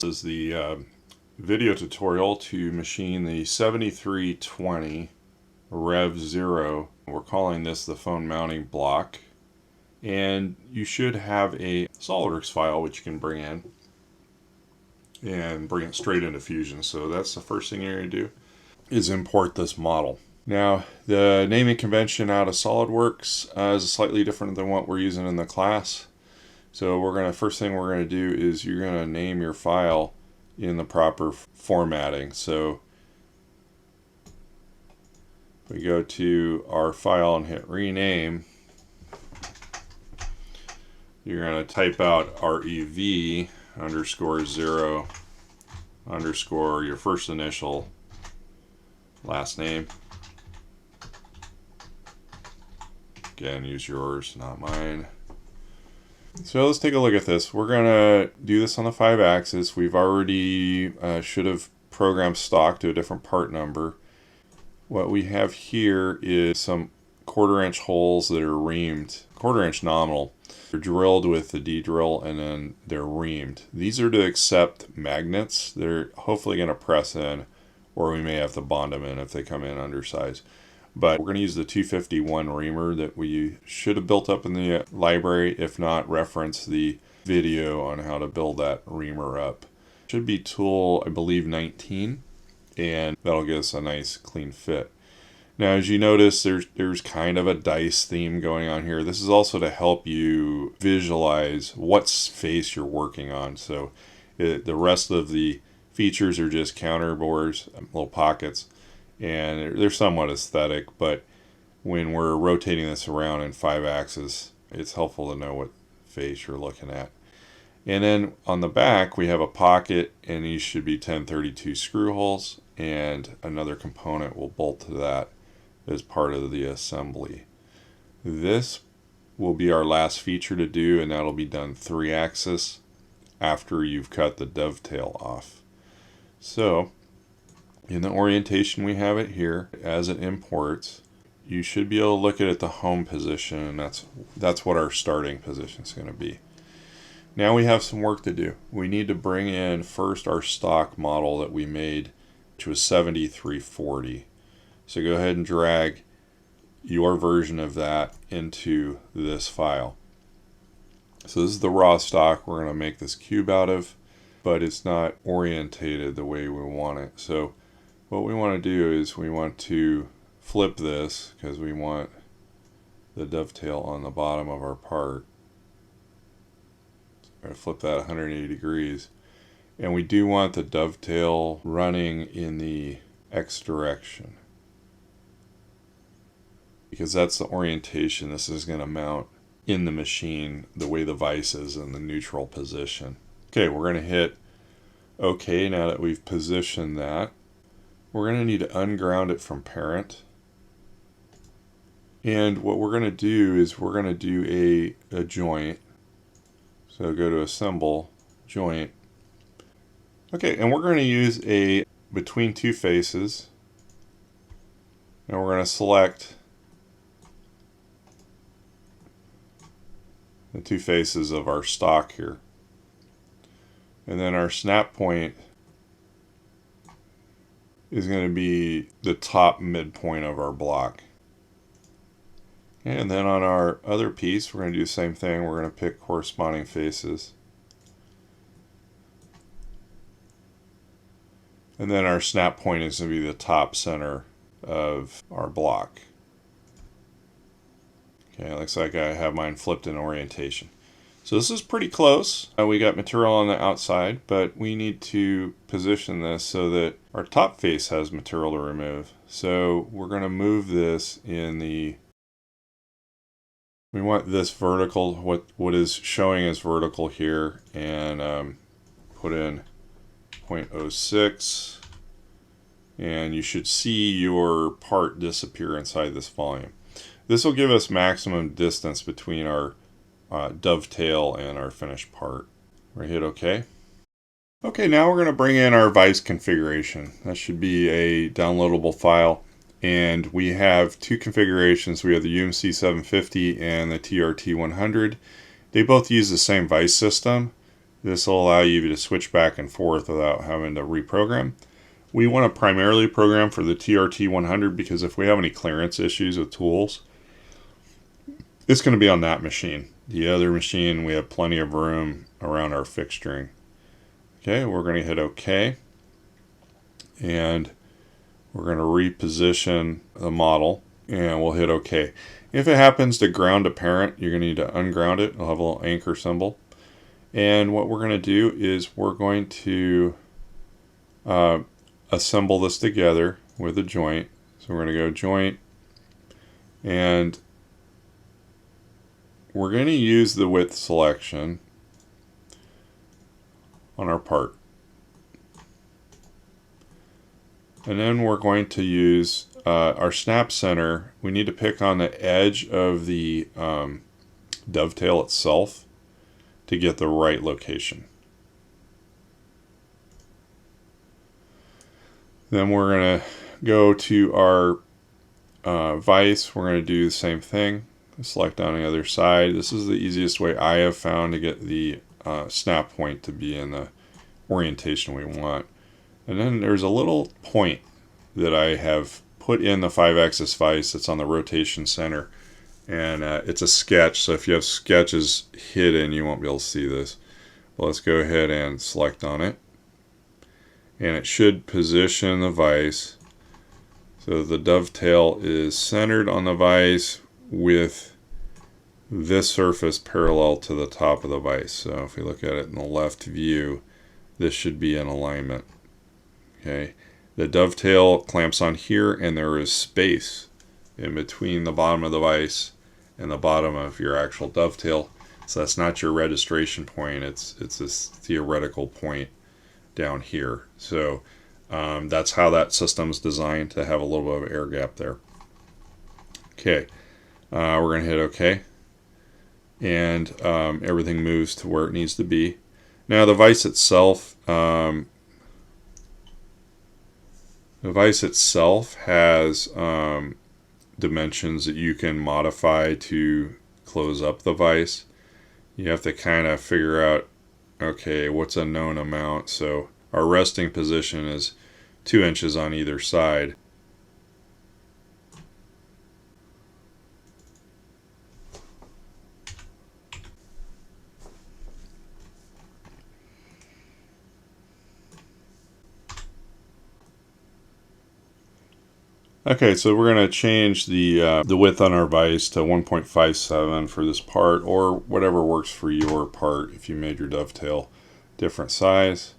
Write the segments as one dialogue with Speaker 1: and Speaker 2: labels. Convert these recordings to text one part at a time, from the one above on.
Speaker 1: is the video tutorial to machine the 7320 REV 0. We're calling this the phone mounting block. And you should have a SolidWorks file which you can bring in and bring it straight into Fusion. So that's the first thing you're going to do, is import this model. Now, the naming convention out of SolidWorks is slightly different than what we're using in the class. So first thing we're going to do is you're going to name your file in the proper formatting. So we go to our file and hit rename. You're going to type out REV _ 0 _ your first initial, last name. Again, use yours, not mine. So let's take a look at this. We're going to do this on the 5-axis. We've already should have programmed stock to a different part number. What we have here is some 1/4 inch holes that are reamed, 1/4 inch nominal. They're drilled with the D-drill and then they're reamed. These are to accept magnets. They're hopefully going to press in, or we may have to bond them in if they come in undersized. But we're going to use the 251 reamer that we should have built up in the library. If not, reference the video on how to build that reamer up. Should be tool, I believe, 19, and that'll give us a nice clean fit. Now, as you notice, there's kind of a dice theme going on here. This is also to help you visualize what face you're working on. So the rest of the features are just counterbores, little pockets. And they're somewhat aesthetic, but when we're rotating this around in 5-axis, it's helpful to know what face you're looking at. And then on the back, we have a pocket, and these should be 1032 screw holes, and another component will bolt to that as part of the assembly. This will be our last feature to do, and that'll be done 3-axis after you've cut the dovetail off. So in the orientation, we have it here as it imports. You should be able to look at it at the home position, and that's what our starting position is going to be. Now we have some work to do. We need to bring in first our stock model that we made, which was 7340. So go ahead and drag your version of that into this file. So this is the raw stock we're going to make this cube out of, but it's not orientated the way we want it. So what we want to do is we want to flip this, because we want the dovetail on the bottom of our part. So I'm going to flip that 180 degrees. And we do want the dovetail running in the X direction, because that's the orientation this is going to mount in the machine, the way the vise is in the neutral position. Okay, we're going to hit OK now that we've positioned that. We're going to need to unground it from parent. And what we're going to do is we're going to do a joint. So go to Assemble, Joint. Okay, and we're going to use a between two faces. And we're going to select the two faces of our stock here. And then our snap point is going to be the top midpoint of our block. And then on our other piece, we're going to do the same thing. We're going to pick corresponding faces. And then our snap point is going to be the top center of our block. Okay, it looks like I have mine flipped in orientation. So this is pretty close. We got material on the outside, but we need to position this so that our top face has material to remove. So we're going to move this in the, we want this vertical, what is showing as vertical here, and put in 0.06, and you should see your part disappear inside this volume. This will give us maximum distance between our dovetail and our finished part. We're going to hit OK. Okay, now we're going to bring in our vise configuration. That should be a downloadable file. And we have two configurations. We have the UMC 750 and the TRT 100. They both use the same vise system, This will allow you to switch back and forth without having to reprogram. We want to primarily program for the TRT 100 because if we have any clearance issues with tools, it's going to be on that machine. The other machine, we have plenty of room around our fixturing. Okay, we're going to hit OK. And we're going to reposition the model and we'll hit OK. If it happens to ground a parent, you're going to need to unground it. It'll have a little anchor symbol. And what we're going to do is we're going to assemble this together with a joint. So we're going to go joint, and we're going to use the width selection on our part. And then we're going to use our snap center. We need to pick on the edge of the dovetail itself to get the right location. Then we're going to go to our vise. We're going to do the same thing. Select on the other side. This is the easiest way I have found to get the snap point to be in the orientation we want. And then there's a little point that I have put in the 5-axis vise that's on the rotation center. And it's a sketch, so if you have sketches hidden, you won't be able to see this. But let's go ahead and select on it. And it should position the vise so the dovetail is centered on the vise with this surface parallel to the top of the vise. So if we look at it in the left view, this should be in alignment. Okay, the dovetail clamps on here, and there is space in between the bottom of the vise and the bottom of your actual dovetail. So that's not your registration point. It's this theoretical point down here. So that's how that system's designed, to have a little bit of air gap there. Okay, we're going to hit OK. And everything moves to where it needs to be. Now the vise itself, has dimensions that you can modify to close up the vise. You have to kind of figure out, okay, what's a known amount. So our resting position is 2 inches on either side. Okay, so we're going to change the width on our vise to 1.57 for this part, or whatever works for your part if you made your dovetail different size.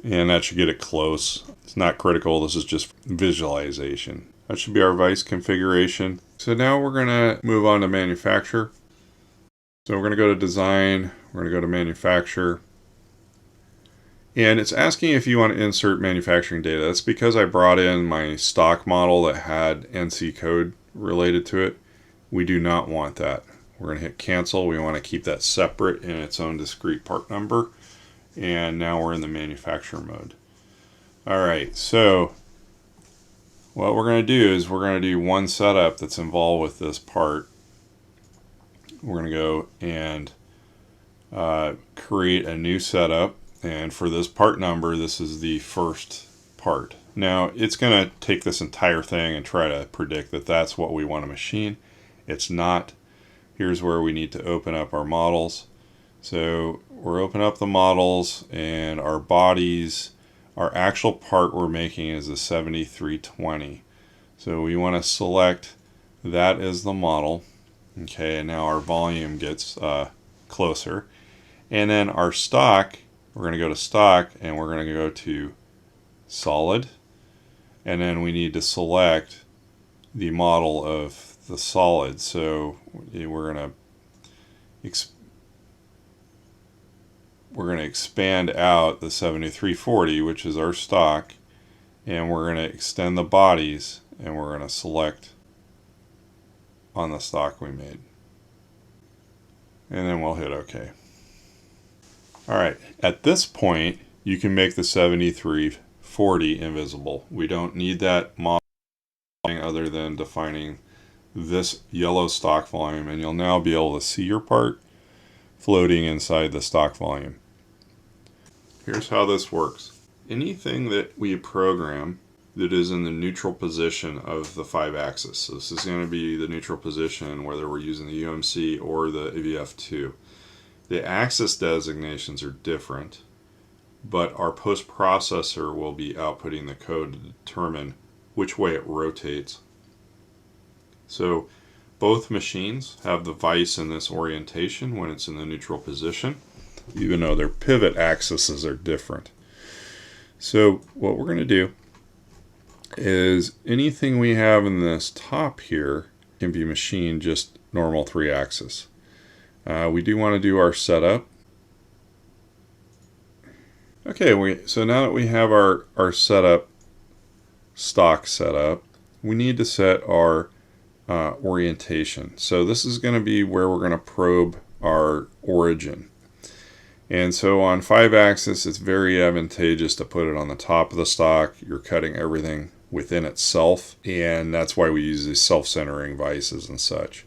Speaker 1: And that should get it close. It's not critical, this is just visualization. That should be our vise configuration. So now we're going to move on to manufacture. So we're going to go to design, we're going to go to manufacture. And it's asking if you want to insert manufacturing data. That's because I brought in my stock model that had NC code related to it. We do not want that. We're going to hit cancel. We want to keep that separate in its own discrete part number. And now we're in the manufacturer mode. All right, so what we're going to do is we're going to do one setup that's involved with this part. We're going to go and create a new setup. And for this part number, this is the first part. Now, it's going to take this entire thing and try to predict that that's what we want to machine. It's not. Here's where we need to open up our models. So we're opening up the models, and our bodies, our actual part we're making is the 7320. So we want to select that as the model. Okay, and now our volume gets closer. And then our stock, we're going to go to stock, and we're going to go to solid, and then we need to select the model of the solid. So we're going to expand out the 7340, which is our stock, and we're going to extend the bodies, and we're going to select on the stock we made, and then we'll hit OK. All right, at this point, you can make the 7340 invisible. We don't need that model other than defining this yellow stock volume, and you'll now be able to see your part floating inside the stock volume. Here's how this works. Anything that we program that is in the neutral position of the 5-axis. So this is going to be the neutral position whether we're using the UMC or the AVF2. The axis designations are different, but our post-processor will be outputting the code to determine which way it rotates. So both machines have the vise in this orientation when it's in the neutral position, even though their pivot axes are different. So what we're going to do is anything we have in this top here can be machined just normal 3-axis. We do want to do our setup. Okay, so now that we have our setup, stock setup, we need to set our orientation. So this is going to be where we're going to probe our origin. And so on 5-axis, it's very advantageous to put it on the top of the stock. You're cutting everything within itself, and that's why we use these self-centering vices and such.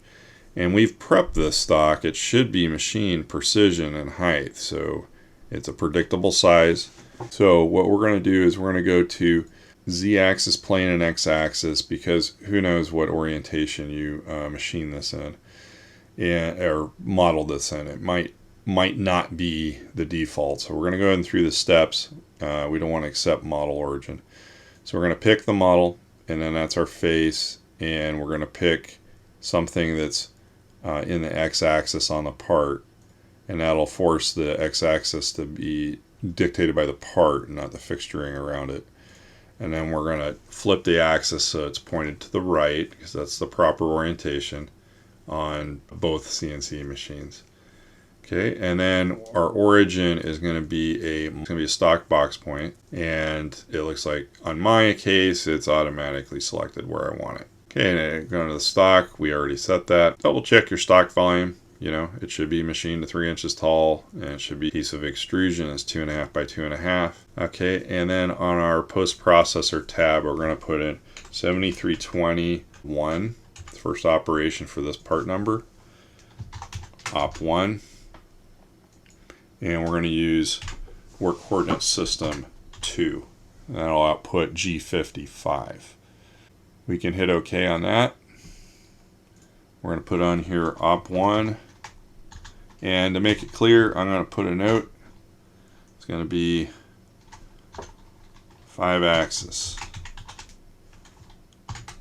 Speaker 1: And we've prepped this stock. It should be machined precision and height, so it's a predictable size. So what we're going to do is we're going to go to Z-axis plane and X-axis, because who knows what orientation you machine this in, or model this in. It might not be the default. So we're going to go ahead and through the steps. We don't want to accept model origin. So we're going to pick the model, and then that's our face, and we're going to pick something that's in the X-axis on the part, and that'll force the X-axis to be dictated by the part, not the fixturing around it. And then we're going to flip the axis so it's pointed to the right, because that's the proper orientation on both CNC machines. Okay, and then our origin is going to be a stock box point, and it looks like on my case it's automatically selected where I want it. Okay, and going to the stock, we already set that. Double check your stock volume. You know, it should be machined to 3 inches tall, and it should be a piece of extrusion is 2.5 by 2.5. Okay, and then on our post processor tab, we're going to put in 7321, the first operation for this part number, op1. And we're going to use work coordinate system 2. And that'll output G55. We can hit OK on that. We're going to put on here op1. And to make it clear, I'm going to put a note. It's going to be 5-axis.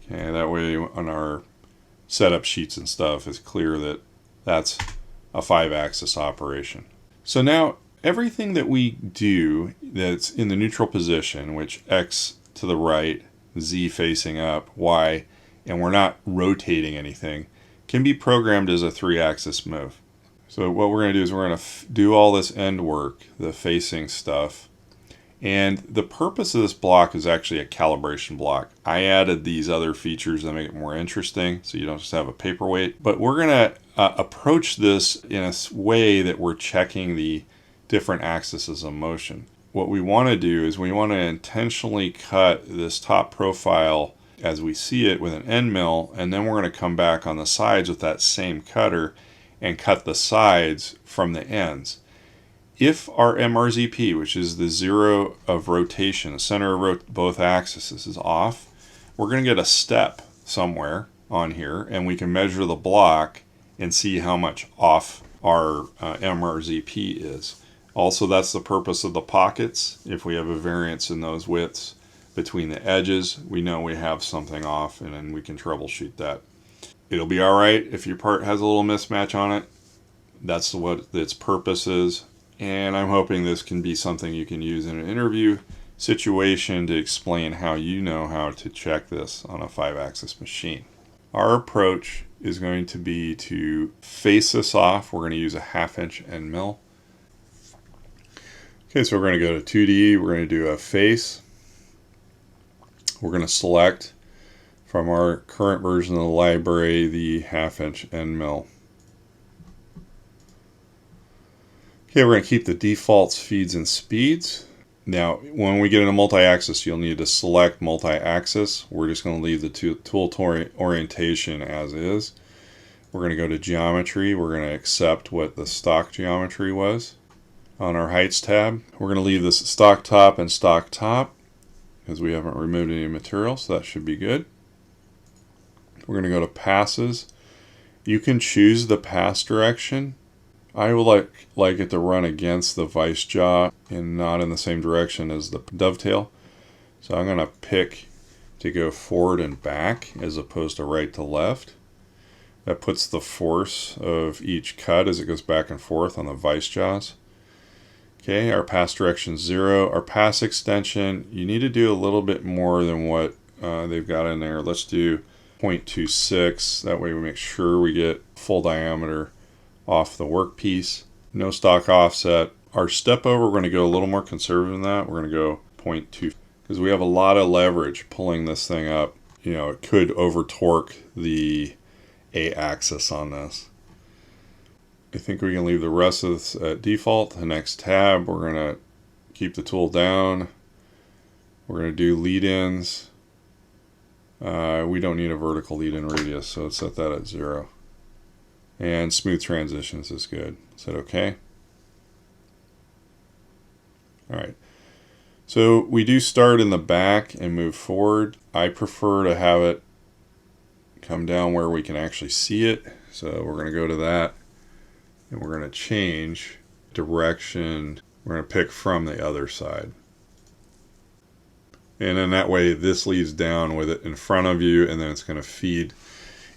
Speaker 1: Okay, that way on our setup sheets and stuff, it's clear that that's a 5-axis operation. So now everything that we do that's in the neutral position, which X to the right, Z facing up, Y, and we're not rotating anything, can be programmed as a 3-axis move. So what we're going to do is we're going to do all this end work, the facing stuff. And the purpose of this block is actually a calibration block. I added these other features that make it more interesting, so you don't just have a paperweight. But we're going to approach this in a way that we're checking the different axes of motion. What we want to do is we want to intentionally cut this top profile as we see it with an end mill, and then we're going to come back on the sides with that same cutter and cut the sides from the ends. If our MRZP, which is the zero of rotation, the center of both axes, is off, we're going to get a step somewhere on here, and we can measure the block and see how much off our MRZP is. Also, that's the purpose of the pockets. If we have a variance in those widths between the edges, we know we have something off, and then we can troubleshoot that. It'll be all right if your part has a little mismatch on it. That's what its purpose is. And I'm hoping this can be something you can use in an interview situation to explain how you know how to check this on a 5-axis machine. Our approach is going to be to face this off. We're going to use a 1/2 inch end mill. Okay, so we're going to go to 2D. We're going to do a face. We're going to select from our current version of the library the 1/2 inch end mill. Okay, we're going to keep the defaults, feeds, and speeds. Now, when we get into multi-axis, you'll need to select multi-axis. We're just going to leave the tool orientation as is. We're going to go to geometry. We're going to accept what the stock geometry was. On our heights tab, we're going to leave this stock top and stock top because we haven't removed any material, so that should be good. We're going to go to passes. You can choose the pass direction. I would like it to run against the vice jaw and not in the same direction as the dovetail. So I'm going to pick to go forward and back as opposed to right to left. That puts the force of each cut as it goes back and forth on the vice jaws. Okay, our pass direction 0. Our pass extension, you need to do a little bit more than what they've got in there. Let's do 0.26. That way we make sure we get full diameter off the workpiece. No stock offset. Our step over, we're going to go a little more conservative than that. We're going to go 0.2 because we have a lot of leverage pulling this thing up. You know, it could over torque the A-axis on this. I think we can leave the rest of this at default. The next tab, we're going to keep the tool down. We're going to do lead-ins. We don't need a vertical lead-in radius, so let's set that at 0. And smooth transitions is good. Set OK. All right. So we do start in the back and move forward. I prefer to have it come down where we can actually see it. So we're going to go to that. And we're going to change direction. We're going to pick from the other side. And then that way this leads down with it in front of you, and then it's going to feed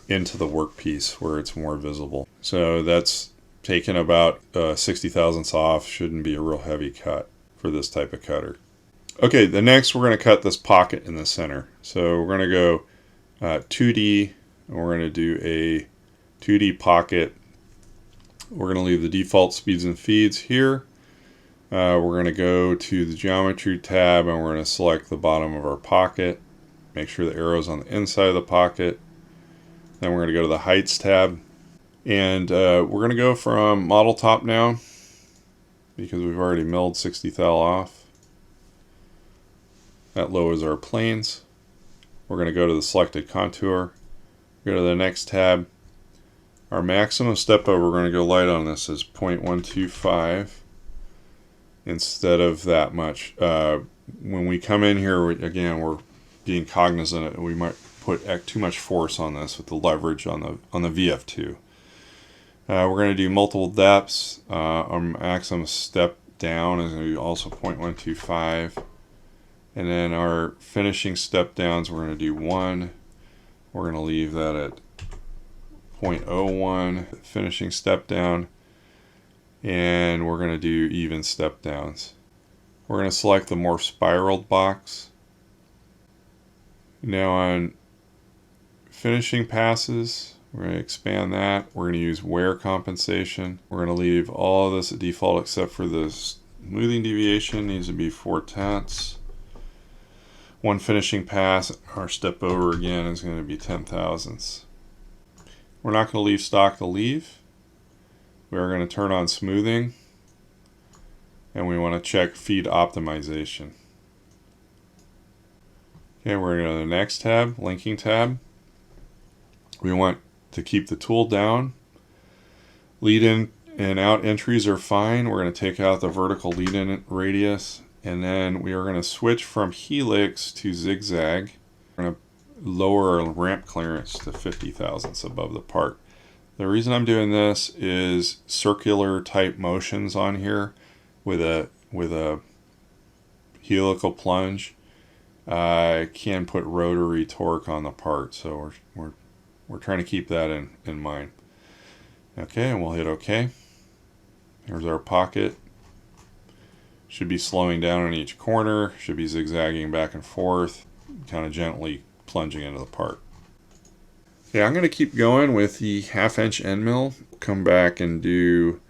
Speaker 1: into the workpiece where it's more visible. So that's taken about 60 thousandths off. Shouldn't be a real heavy cut for this type of cutter. Okay, the next we're going to cut this pocket in the center. So we're going to go 2D, and we're going to do a 2D pocket. We're going to leave the default speeds and feeds here. We're going to go to the geometry tab, and we're going to select the bottom of our pocket. Make sure the arrow's on the inside of the pocket. Then we're going to go to the heights tab, and we're going to go from model top now because we've already milled 60 thou off. That lowers our planes. We're going to go to the selected contour, go to the next tab. Our maximum step over, we're going to go light on this, is 0.125 instead of that much. When we come in here, again, we're being cognizant that we might put too much force on this with the leverage on the VF2. We're going to do multiple depths. Our maximum step down is going to be also 0.125. And then our finishing step downs, we're going to do 1. We're going to leave that at 0.01 finishing step down. And we're going to do even step downs. We're going to select the more spiraled box. Now on finishing passes, we're going to expand that. We're going to use wear compensation. We're going to leave all of this at default except for the smoothing deviation needs to be 4/10. One finishing pass, our step over again is going to be 10 thousandths. We're not going to leave stock to leave. We're going to turn on smoothing, and we want to check feed optimization. Okay, we're going to go to the next tab, linking tab. We want to keep the tool down. Lead in and out entries are fine. We're going to take out the vertical lead in radius, and then we are going to switch from helix to zigzag. We're going to lower our ramp clearance to 50 thousandths above the part. The reason I'm doing this is circular type motions on here with a helical plunge can put rotary torque on the part, so we're trying to keep that in mind. Okay, and we'll hit OK. Here's our pocket. Should be slowing down in each corner, should be zigzagging back and forth, kind of gently plunging into the part. Yeah, I'm going to keep going with the 1/2" end mill. Come back and do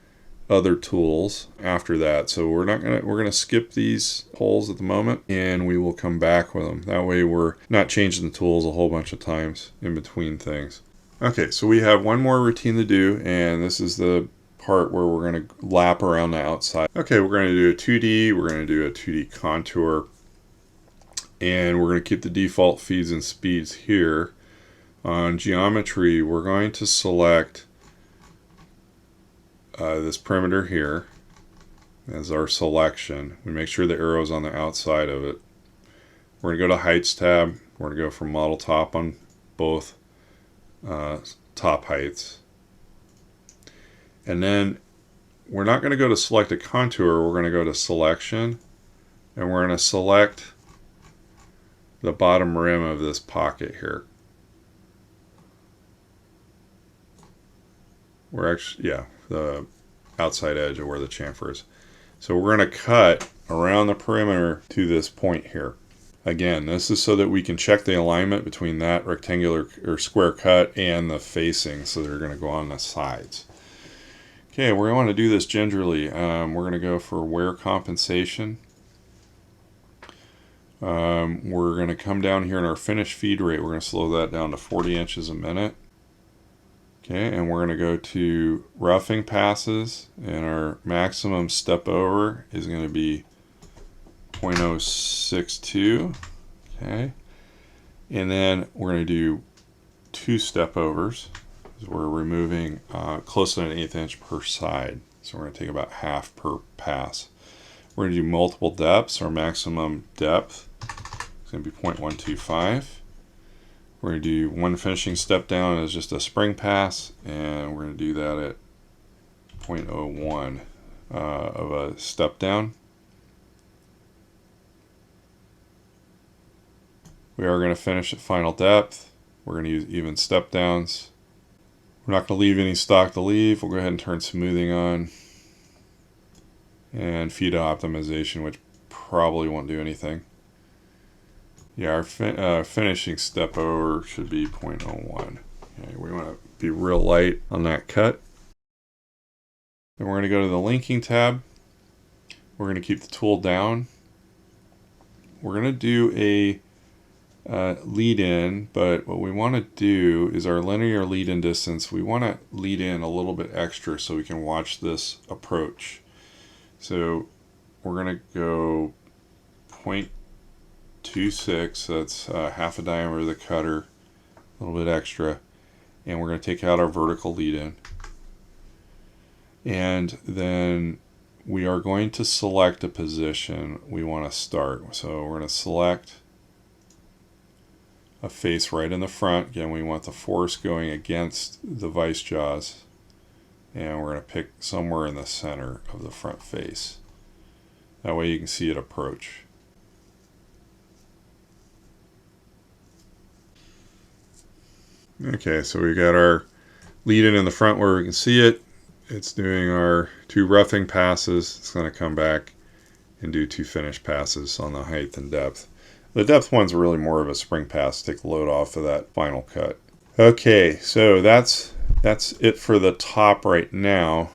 Speaker 1: other tools after that. So we're going to skip these holes at the moment, and we will come back with them. That way we're not changing the tools a whole bunch of times in between things. Okay, so we have one more routine to do, and this is the part where we're going to lap around the outside. Okay, we're going to do a 2D, we're going to do a 2D contour, and we're going to keep the default feeds and speeds here. On geometry, we're going to select this perimeter here as our selection. We make sure the arrow is on the outside of it. We're going to go to Heights tab. We're going to go from Model Top on both top heights. And then we're not going to go to Select a Contour. We're going to go to Selection. And we're going to select the bottom rim of this pocket here. We're actually, yeah, the outside edge of where the chamfer is. So we're going to cut around the perimeter to this point here. Again, this is so that we can check the alignment between that rectangular or square cut and the facing, so they're going to go on the sides. Okay, we're going to do this gingerly. We're going to go for wear compensation. We're going to come down here in our finish feed rate. We're going to slow that down to 40 inches a minute. Okay, and we're going to go to roughing passes, and our maximum step over is going to be 0.062. Okay, and then we're going to do 2 step overs. We're removing close to 1/8 inch per side, so we're going to take about half per pass. We're going to do multiple depths. Our maximum depth is going to be 0.125. We're going to do 1 finishing step down as just a spring pass, and we're going to do that at 0.01 of a step down. We are going to finish at final depth. We're going to use even step downs. We're not going to leave any stock to leave. We'll go ahead and turn smoothing on. And feed optimization, which probably won't do anything. Yeah, our finishing step over should be 0.01. Okay, we want to be real light on that cut. Then we're going to go to the linking tab. We're going to keep the tool down. We're going to do a lead in, but what we want to do is our linear lead in distance, we want to lead in a little bit extra so we can watch this approach. So we're going to go 0.26, that's half a diameter of the cutter, a little bit extra, and we're going to take out our vertical lead in. And then we are going to select a position we want to start. So we're going to select a face right in the front. Again, we want the force going against the vice jaws. And we're going to pick somewhere in the center of the front face. That way you can see it approach. Okay, so we got our lead in the front where we can see it. It's doing our 2 roughing passes. It's going to come back and do 2 finish passes on the height and depth. The depth one's really more of a spring pass to take the load off of that final cut. Okay, so that's it for the top right now.